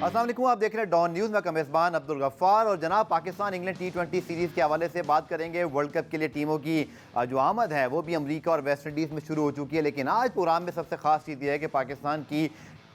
अस्सलाम वालेकुम, आप देख रहे हैं डॉन न्यूज़ में मेज़बान अब्दुल गफ्फार। और जनाब पाकिस्तान इंग्लैंड T20 सीरीज़ के हवाले से बात करेंगे। वर्ल्ड कप के लिए टीमों की जो आमद है वो भी अमेरिका और वेस्ट इंडीज़ में शुरू हो चुकी है, लेकिन आज प्रोग्राम में सबसे खास चीज़ यह है कि पाकिस्तान की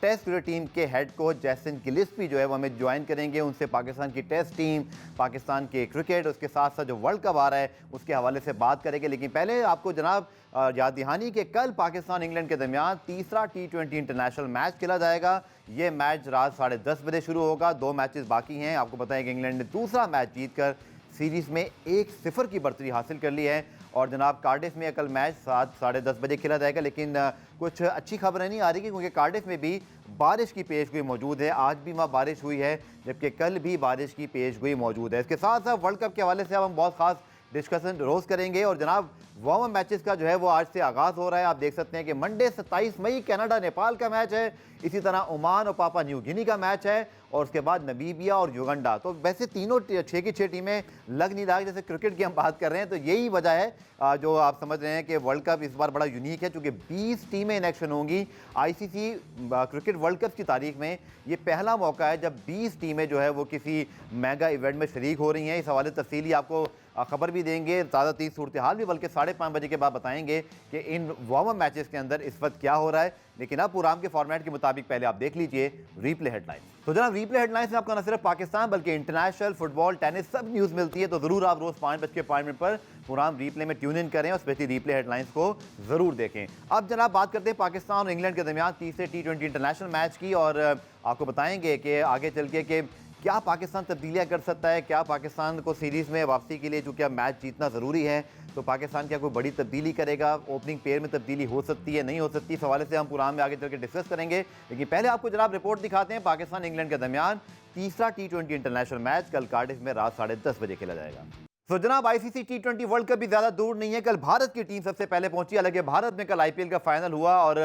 टेस्ट क्रिकेट टीम के हेड कोच जैसन गिलिस्पी जो है वो हमें ज्वाइन करेंगे। उनसे पाकिस्तान की टेस्ट टीम, पाकिस्तान के क्रिकेट, उसके साथ साथ जो वर्ल्ड कप आ रहा है उसके हवाले से बात करेंगे। लेकिन पहले आपको जनाब याद दहानी कि कल पाकिस्तान इंग्लैंड के दरमियान तीसरा T20 इंटरनेशनल मैच खेला जाएगा। ये मैच रात 10:30 बजे शुरू होगा। 2 मैचेस बाकी हैं। आपको पता है कि इंग्लैंड ने दूसरा मैच जीतकर सीरीज़ में 1-0 की बढ़तरी हासिल कर ली है। और जनाब कार्डिफ में कल मैच 10:30 बजे खेला जाएगा, लेकिन कुछ अच्छी खबरें नहीं आ रही क्योंकि कार्डिफ में भी बारिश की पेशगोई मौजूद है। आज भी वहाँ बारिश हुई है, जबकि कल भी बारिश की पेशगोई मौजूद है। इसके साथ साथ वर्ल्ड कप के हवाले से अब हम बहुत खास डिस्कशन रोज़ करेंगे। और जनाब वार्म अप मैचेस का जो है वो आज से आगाज़ हो रहा है। आप देख सकते हैं कि मंडे 27 मई कनाडा नेपाल का मैच है, इसी तरह ओमान और पापा न्यू गिनी का मैच है, और उसके बाद नमीबिया और युगांडा। तो वैसे तीनों 6 की 6 टीमें लग नहीं रहा। जैसे क्रिकेट की हम बात कर रहे हैं तो यही वजह है जो आप समझ रहे हैं कि वर्ल्ड कप इस बार बड़ा यूनिक है, क्योंकि 20 टीमें इन एक्शन होंगी। ICC क्रिकेट वर्ल्ड कप की तारीख में ये पहला मौका है जब 20 टीमें जो है वो किसी मेगा इवेंट में शरीक हो रही हैं। इस हवाले तफसीली आपको खबर भी देंगे, ताज़ा तीस सूरत हाल भी बल्कि 5:30 बजे के बाद बताएंगे कि इन वार्म अप मैचेस के अंदर इस वक्त क्या हो रहा है। लेकिन अब प्रोग्राम के फॉर्मेट के मुताबिक पहले आप देख लीजिए रीप्ले हेडलाइंस। तो जनाब रीप्ले हेडलाइंस में आपको न सिर्फ पाकिस्तान बल्कि इंटरनेशनल, फुटबॉल, टेनिस सब न्यूज़ मिलती है। तो ज़रूर आप रोज़ 5:05 पर प्रोग्राम रीप्ले में ट्यून इन करें और स्पेशली रीप्ले हेडलाइंस को ज़रूर देखें। अब जनाब बात करते हैं पाकिस्तान और इंग्लैंड के दरमियान तीसरे T20 इंटरनेशनल मैच की, और आपको बताएंगे कि आगे चल के क्या पाकिस्तान तब्दीलियाँ कर सकता है, क्या पाकिस्तान को सीरीज़ में वापसी के लिए चूँकि अब मैच जीतना ज़रूरी है तो पाकिस्तान क्या कोई बड़ी तब्दीली करेगा, ओपनिंग पेयर में तब्दीली हो सकती है, नहीं हो सकती। इस हवाले से हम प्रोग्राम में आगे चल के डिस्कस करेंगे। लेकिन पहले आपको जनाब रिपोर्ट दिखाते हैं। पाकिस्तान इंग्लैंड के दरमियान तीसरा T20 इंटरनेशनल मैच कल कार्डिफ में रात 10:30 बजे खेला जाएगा। तो जनाब ICC T20 वर्ल्ड कप भी ज़्यादा दूर नहीं है। कल भारत की टीम सबसे पहले पहुंची। हालांकि भारत में कल IPL का फाइनल हुआ और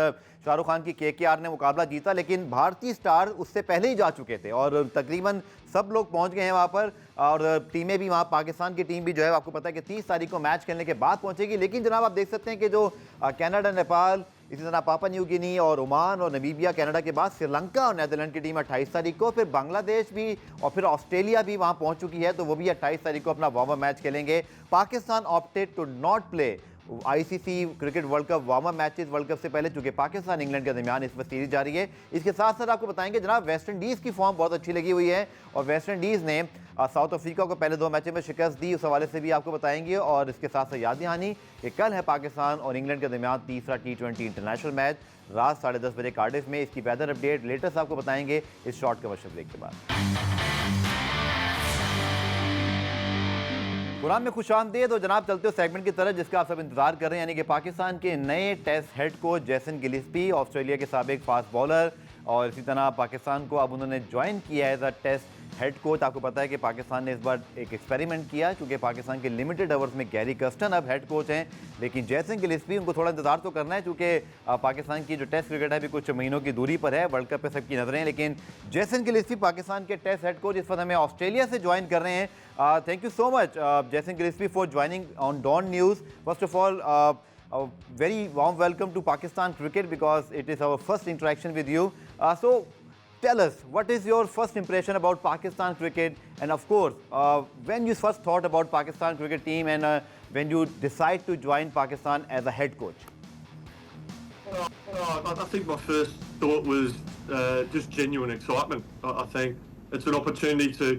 शाहरुख खान की KKR ने मुकाबला जीता, लेकिन भारतीय स्टार उससे पहले ही जा चुके थे और तकरीबन सब लोग पहुंच गए हैं वहां पर। और टीमें भी वहां, पाकिस्तान की टीम भी जो है आपको पता है कि 30 तारीख को मैच खेलने के बाद पहुंचेगी। लेकिन जनाब आप देख सकते हैं कि जो कनाडा, नेपाल, इसी तरह पापा न्यू गिनी और ओमान और नमीबिया, कनाडा के बाद श्रीलंका और नीदरलैंड की टीम 28 तारीख को, फिर बांग्लादेश भी और फिर ऑस्ट्रेलिया भी वहां पहुंच चुकी है, तो वो भी 28 तारीख को अपना वार्म अप मैच खेलेंगे। Pakistan opted to not play ICC cricket world cup warm up matches world cup से पहले, चूंकि पाकिस्तान इंग्लैंड के दरमियान इस वक्त सीरीज जारी है। इसके साथ साथ आपको बताएंगे जनाब वेस्ट इंडीज़ की फॉर्म बहुत अच्छी लगी हुई है और वेस्ट इंडीज़ ने साउथ अफ्रीका को पहले 2 मैचों में शिकस्त दी। उस हवाले से भी आपको बताएंगे। और इसके साथ साथ याद दहानी कि कल है पाकिस्तान और इंग्लैंड के दरमियान तीसरा T20 इंटरनेशनल मैच रात 10:30 बजे कार्डिफ में। इसकी वेदर अपडेट लेटेस्ट आपको बताएंगे इस शॉर्ट कमर्शियल ब्रेक के बाद। प्रोग्राम में खुशामदीद। तो जनाब चलते हो सेगमेंट की तरफ जिसका आप सब इंतजार कर रहे हैं, यानी कि पाकिस्तान के नए टेस्ट हेड कोच जैसन गिलिस्पी, ऑस्ट्रेलिया के साबिक फास्ट बॉलर, और इसी तरह पाकिस्तान को अब उन्होंने ज्वाइन किया है as a test head coach. आपको पता है कि पाकिस्तान ने इस बार एक एक्सपेरिमेंट किया क्योंकि पाकिस्तान के लिमिटेड ओवर्स में गैरी कर्स्टन अब हेड कोच हैं, लेकिन जैसन गिलिस्पी उनको थोड़ा इंतजार तो करना है क्योंकि पाकिस्तान की जो टेस्ट क्रिकेट है अभी कुछ महीनों की दूरी पर है। वर्ल्ड कप पे सबकी नजरें, लेकिन जैसन गिलिस्पी पाकिस्तान के टेस्ट हेड कोच इस वक्त हमें ऑस्ट्रेलिया से ज्वाइन कर रहे हैं। Thank you so much Jason Gillespie for joining on Dawn News. First of all a very warm welcome to Pakistan cricket because it is our first interaction with you. So tell us, what is your first impression about Pakistan cricket, and of course when you first thought about Pakistan cricket team and when you decide to join Pakistan as a head coach? I think my first thought was just genuine excitement. I think it's an opportunity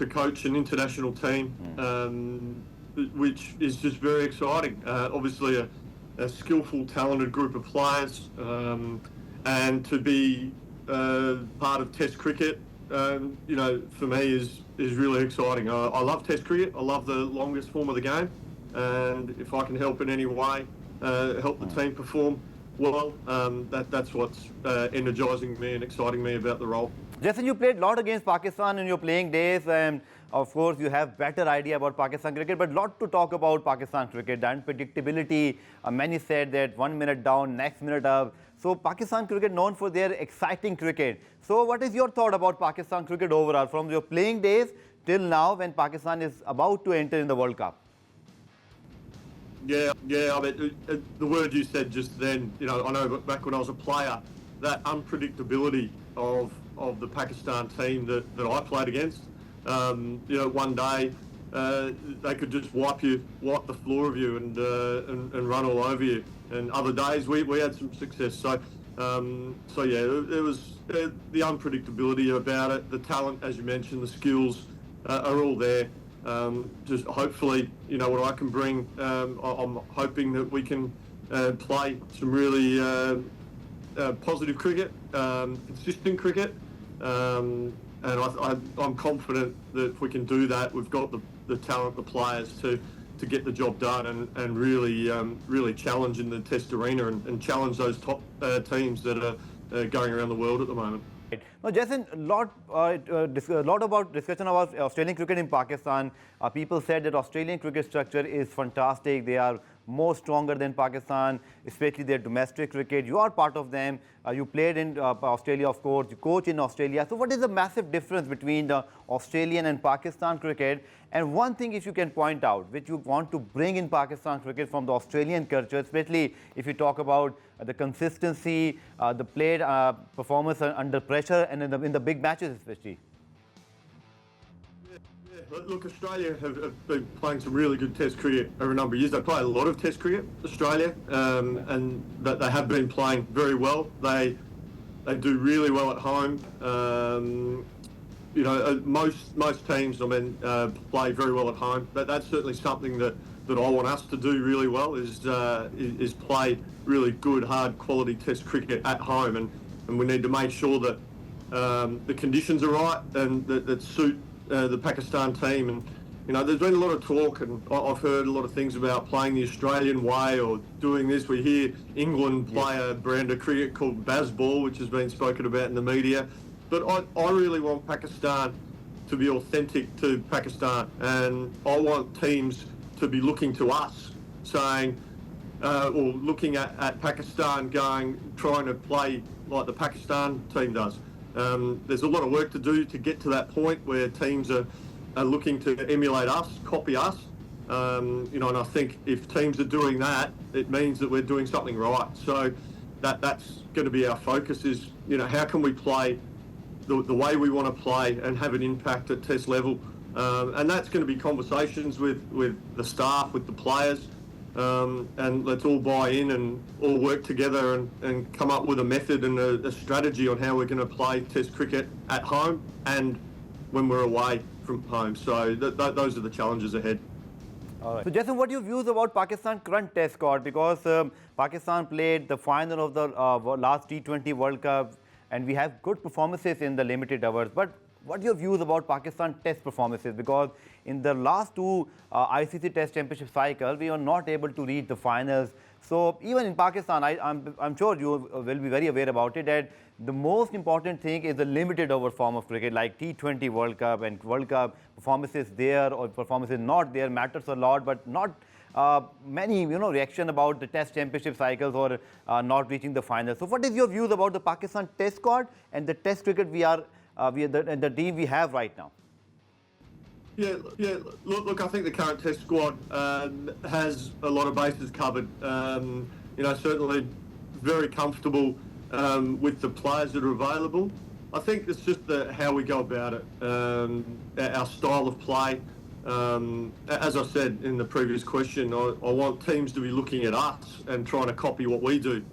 to coach an international team, which is just very exciting. Obviously a skillful, talented group of players, and to be part of Test cricket, for me is really exciting. I love Test cricket. I love the longest form of the game, and if I can help in any way, help the team perform well, that's what's energising me and exciting me about the role. Jason, you played a lot against Pakistan in your playing days, and of course you have better idea about Pakistan cricket, but lot to talk about Pakistan cricket. The unpredictability, many said that 1 minute down, next minute up. So Pakistan cricket known for their exciting cricket. So what is your thought about Pakistan cricket overall from your playing days till now when Pakistan is about to enter in the World Cup? Yeah. I mean, the word you said just then, I know back when I was a player, that unpredictability of of the Pakistan team that I played against. One day they could just wipe the floor of you and run all over you. And other days we had some success. So yeah, it was the unpredictability about it, the talent, as you mentioned, the skills are all there. Just hopefully, what I can bring. I'm hoping that we can play some really positive cricket, consistent cricket, and I'm confident that if we can do that, we've got the talent, the players to get the job done and really challenge in the Test arena and challenge those top teams that are going around the world at the moment. Now, Jason, a lot about discussion about Australian cricket in Pakistan. People said that Australian cricket structure is fantastic. They are more stronger than Pakistan, especially their domestic cricket. You are part of them. You played in Australia, of course. You coach in Australia. So what is the massive difference between the Australian and Pakistan cricket? And one thing, if you can point out, which you want to bring in Pakistan cricket from the Australian culture, especially if you talk about the consistency, the played performance under pressure, and in the big matches especially. Look, Australia have been playing some really good Test cricket over a number of years. They play a lot of Test cricket, Australia, and that they have been playing very well. They do really well at home. Most teams, play very well at home. That's certainly something that I want us to do really well is play really good, hard quality Test cricket at home, and we need to make sure that the conditions are right and that suit the Pakistan team. And there's been a lot of talk, and I've heard a lot of things about playing the Australian way or doing this. We hear England play a brand of cricket called Bazball, which has been spoken about in the media. But I really want Pakistan to be authentic to Pakistan, and I want teams to be looking to us, saying, or looking at Pakistan trying to play like the Pakistan team does. There's a lot of work to do to get to that point where teams are looking to emulate us, copy us. And I think if teams are doing that, it means that we're doing something right. So that's going to be our focus is, how can we play the way we want to play and have an impact at Test level. And that's going to be conversations with the staff, with the players. And let's all buy in and all work together and come up with a method and a strategy on how we're going to play Test cricket at home and when we're away from home. So those are the challenges ahead. All right. So, Jason, what are your views about Pakistan's current Test squad? Because Pakistan played the final of the last T20 World Cup, and we have good performances in the limited overs. But what are your views about Pakistan Test performances? Because in the last two ICC Test Championship cycle, we were not able to reach the finals. So even in Pakistan, I'm sure you will be very aware about it, that the most important thing is the limited over form of cricket, like T20 World Cup and World Cup performances there or performances not there matters a lot, but not many reaction about the Test Championship cycles or not reaching the finals. So what is your views about the Pakistan Test squad and the Test cricket and the team we have right now? Yeah. Look, I think the current Test squad has a lot of bases covered. Certainly very comfortable with the players that are available. I think it's just how we go about it, our style of play. As I said in the previous question, I want teams to be looking at us and trying to copy what we do.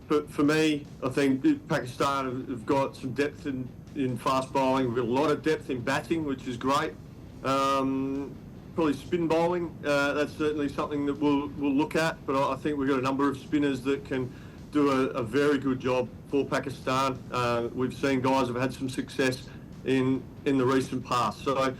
But for me, I think Pakistan have got some depth in fast bowling. We've got a lot of depth in batting, which is great. Probably spin bowling, that's certainly something that we'll look at. But I think we've got a number of spinners that can do a very good job for Pakistan. We've seen guys have had some success in the recent past. So,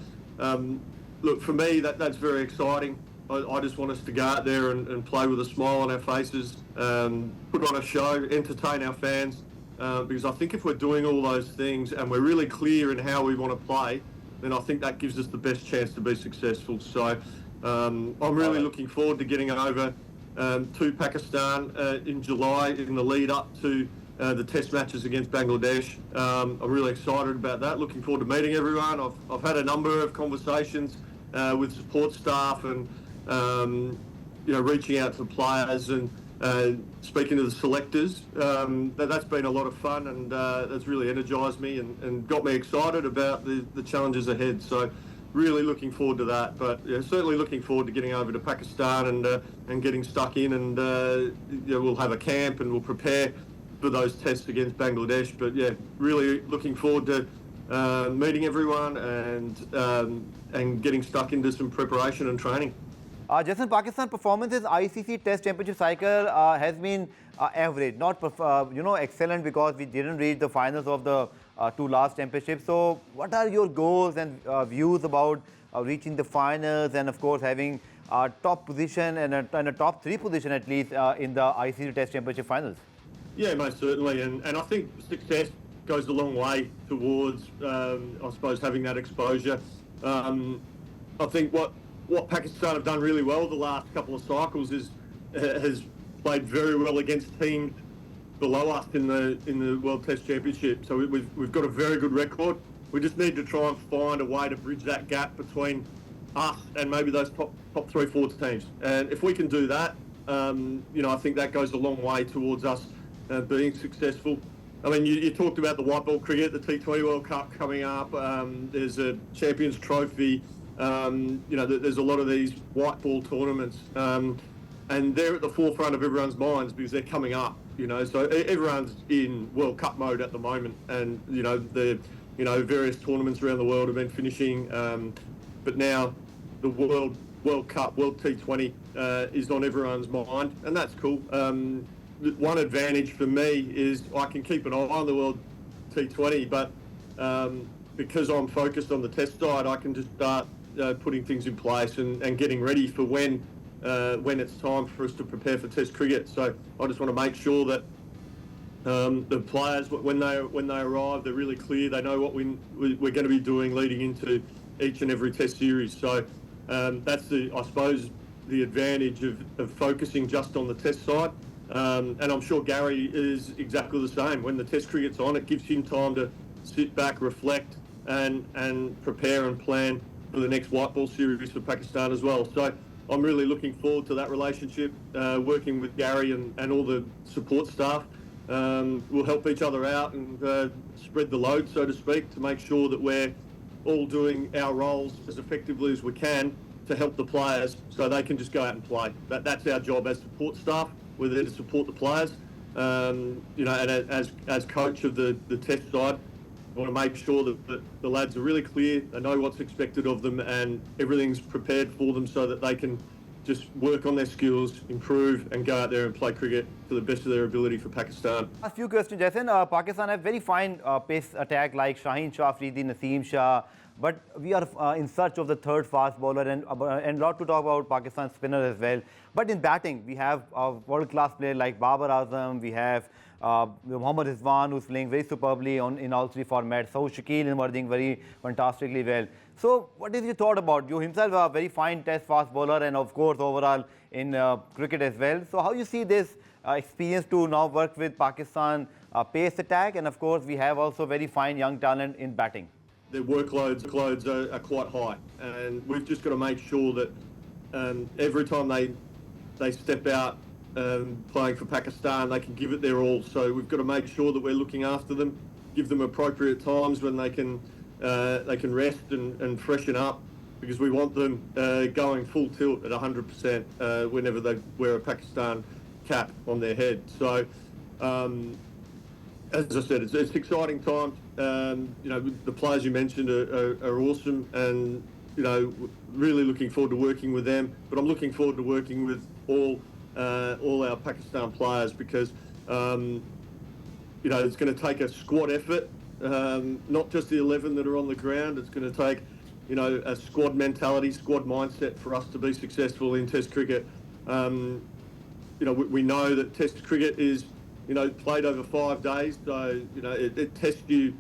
look, for me, that's very exciting. I just want us to go out there and play with a smile on our faces, put on a show, entertain our fans, because I think if we're doing all those things and we're really clear in how we want to play, then I think that gives us the best chance to be successful. So I'm really looking forward to getting over to Pakistan in July in the lead up to the Test matches against Bangladesh. I'm really excited about that. Looking forward to meeting everyone. I've had a number of conversations with support staff and reaching out to players, and speaking to the selectors, that's been a lot of fun, and that's really energised me and got me excited about the challenges ahead. So really looking forward to that. But yeah, certainly looking forward to getting over to Pakistan and getting stuck in, and we'll have a camp and we'll prepare for those tests against Bangladesh. But yeah, really looking forward to meeting everyone and getting stuck into some preparation and training. Jason, Pakistan performances ICC Test Championship cycle has been average, not excellent, because we didn't reach the finals of the two last championships. So, what are your goals and views about reaching the finals and, of course, having a top position and a top 3 position at least in the ICC Test Championship finals? Yeah, most certainly, and I think success goes a long way towards, I suppose, having that exposure. I think what Pakistan have done really well the last couple of cycles has played very well against teams below us in the World Test Championship. So we've got a very good record. We just need to try and find a way to bridge that gap between us and maybe those top 3-4 teams. And if we can do that, I think that goes a long way towards us being successful. I mean, you talked about the white ball cricket, the T20 World Cup coming up. There's a Champions Trophy. There's a lot of these white ball tournaments, and they're at the forefront of everyone's minds because they're coming up. So everyone's in World Cup mode at the moment, and the various tournaments around the world have been finishing, but now the World Cup, World T20 is on everyone's mind, and that's cool. One advantage for me is I can keep an eye on the World T20, but because I'm focused on the test side, I can just start putting things in place and getting ready for when it's time for us to prepare for Test cricket. So I just want to make sure that the players, when they arrive, they're really clear. They know what we're going to be doing leading into each and every Test series. So that's I suppose the advantage of focusing just on the Test side. And I'm sure Gary is exactly the same. When the Test cricket's on, it gives him time to sit back, reflect, and prepare and plan for the next white ball series for Pakistan as well. So I'm really looking forward to that relationship, working with Gary and all the support staff. We'll help each other out and spread the load, so to speak, to make sure that we're all doing our roles as effectively as we can to help the players so they can just go out and play. That's our job as support staff. We're there to support the players. And as coach of the Test side, I want to make sure that the lads are really clear, they know what's expected of them, and everything's prepared for them so that they can just work on their skills, improve, and go out there and play cricket to the best of their ability for Pakistan. A few questions, Jason. Pakistan have very fine pace attack like Shaheen Shah, Naseem Shah, but we are in search of the third fast bowler, and a lot to talk about Pakistan spinner as well. But in batting, we have a world-class player like Babar Azam, we have Mohammad Rizwan, who's playing very superbly in all 3 formats. So Shakeel emerging very fantastically well. So what is your thought about you himself, a very fine test fast bowler, and of course overall in cricket as well. So how you see this experience to now work with Pakistan pace attack, and of course we have also very fine young talent in batting. Their workloads are quite high, and we've just got to make sure that every time they step out playing for Pakistan, they can give it their all. So we've got to make sure that we're looking after them, give them appropriate times when they can rest and freshen up, because we want them going full tilt at 100% whenever they wear a Pakistan cap on their head. So as I said, it's exciting times. The players you mentioned are awesome, and really looking forward to working with them. But I'm looking forward to working with all our Pakistan players, because it's going to take a squad effort, not just the 11 that are on the ground. It's going to take a squad mentality, squad mindset for us to be successful in Test cricket. We know that Test cricket is played over 5 days, so it tests you.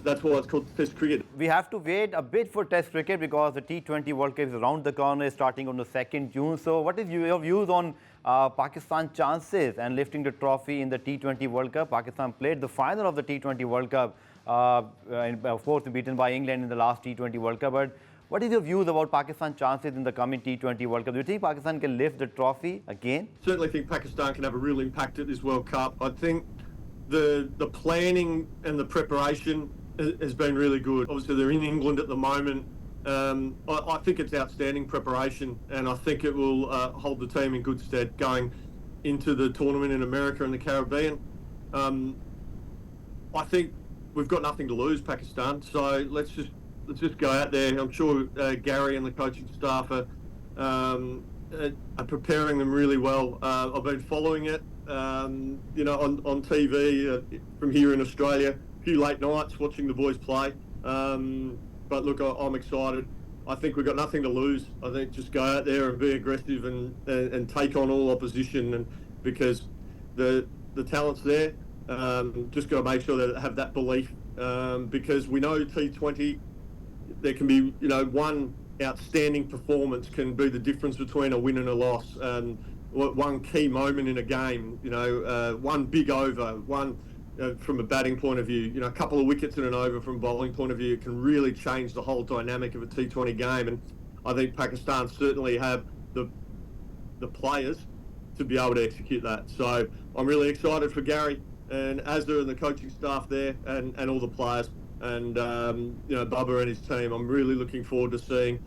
That's why it's called Test cricket. We have to wait a bit for Test cricket because the T20 World Cup is around the corner, starting on the 2nd June. So what is your views on Pakistan's chances and lifting the trophy in the T20 World Cup? Pakistan played the final of the T20 World Cup, of course beaten by England in the last T20 World Cup. But What is your views about Pakistan chances in the coming T20 World Cup? Do you think Pakistan can lift the trophy again? Certainly think Pakistan can have a real impact at this World Cup. I think the planning and the preparation has been really good. Obviously, they're in England at the moment. I think it's outstanding preparation, and I think it will hold the team in good stead going into the tournament in America and the Caribbean. I think we've got nothing to lose, Pakistan. So let's just go out there. I'm sure Gary and the coaching staff are preparing them really well. I've been following it, on TV from here in Australia. A few late nights watching the boys play. But look, I'm excited. I think we've got nothing to lose. I think just go out there and be aggressive and take on all opposition, and because the talent's there. Just got to make sure that they have that belief, because we know T20, there can be, one outstanding performance can be the difference between a win and a loss. One key moment in a game, one big over, one from a batting point of view, a couple of wickets in an over from a bowling point of view, can really change the whole dynamic of a T20 game. And I think Pakistan certainly have the players to be able to execute that. So I'm really excited for Gary and Azza and the coaching staff there, and all the players, and Babar and his team. I'm really looking forward to seeing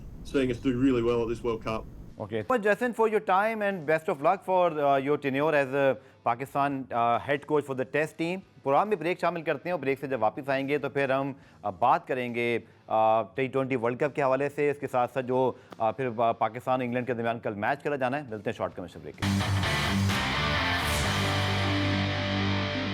us do really well at this World Cup. Okay. But Jason, for your time and best of luck for your tenure as a Pakistan head coach for the Test team. Programme में break शामिल करते हैं और break से जब वापस आएंगे तो फिर हम बात करेंगे T20 वर्ल्ड कप के हवाले से, इसके साथ साथ जो फिर पाकिस्तान इंग्लैंड के दरमियान कल मैच खेला जाना है। मिलते हैं शॉर्ट कमर्शियल ब्रेक के।